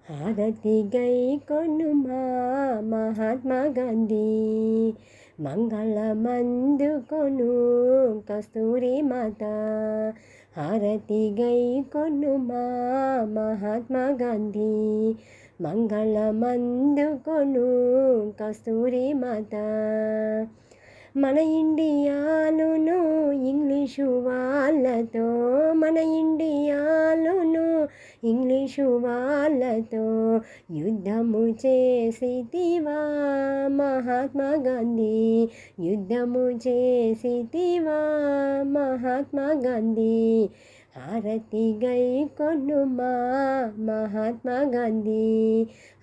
హారతి గై కొనుమా మహాత్మా గాంధీ, మంగళమందుకొను కస్తూరి మాత. హారతి గై కొనుమా మహాత్మా గాంధీ, మంగళమందుకొను కస్తూరి మాత. మన ఇండియాలోను ఇంగ్లీషు వాళ్ళతో, మన ఇండియాలోను ఇంగ్లీషు వాళ్ళతో యుద్ధము చేసితివా మహాత్మా గాంధీ, యుద్ధము చేసితివా మహాత్మా గాంధీ. హారతి గై కొనుమా మహాత్మా గాంధీ,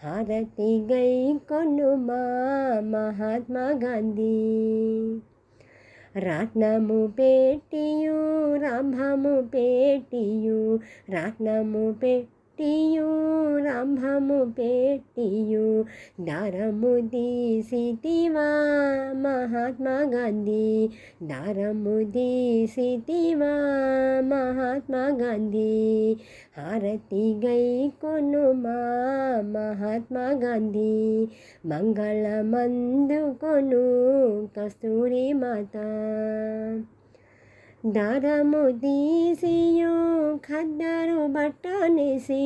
హారతి గై కొనుమా మహాత్మా గాంధీ. రత్నము పెట్టియు రంభము పెట్టియు, రత్నము పెట్టియు రంభము పెట్టియు, దారము తీసితివా మహాత్మా గాంధీ, దారము తీసితివా మహాత్మా గాంధీ. హారతి గై కొనుమా మహాత్మా గాంధీ, మంగళమందుకొను కస్తూరి మాత. దారము తీసియు ఖద్దరు బట్టనేసి,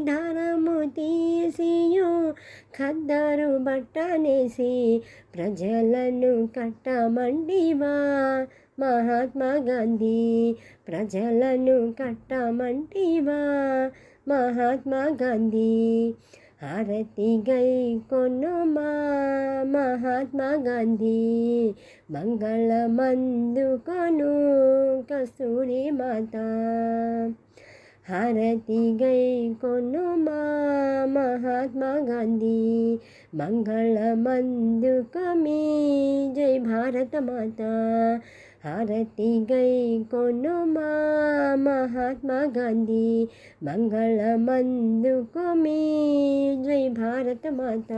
దారము తీసియు ఖద్దరు బట్టనేసి, ప్రజలను కట్టమంటివా మహాత్మా గాంధీ, ప్రజలను కట్టమంటివా మహాత్మా గాంధీ. హారతి గై కొనుమా మహాత్మా గాంధీ, మంగళమందుకొను కస్తూరి మాత. హారతి గై కొనుమా మహాత్మా గాంధీ, మంగళమందుకమి జై భారత మాత. హారతి గై కొనుమా మహాత్మా గాంధీ, మంగళమందుకమి జై భారత మాత.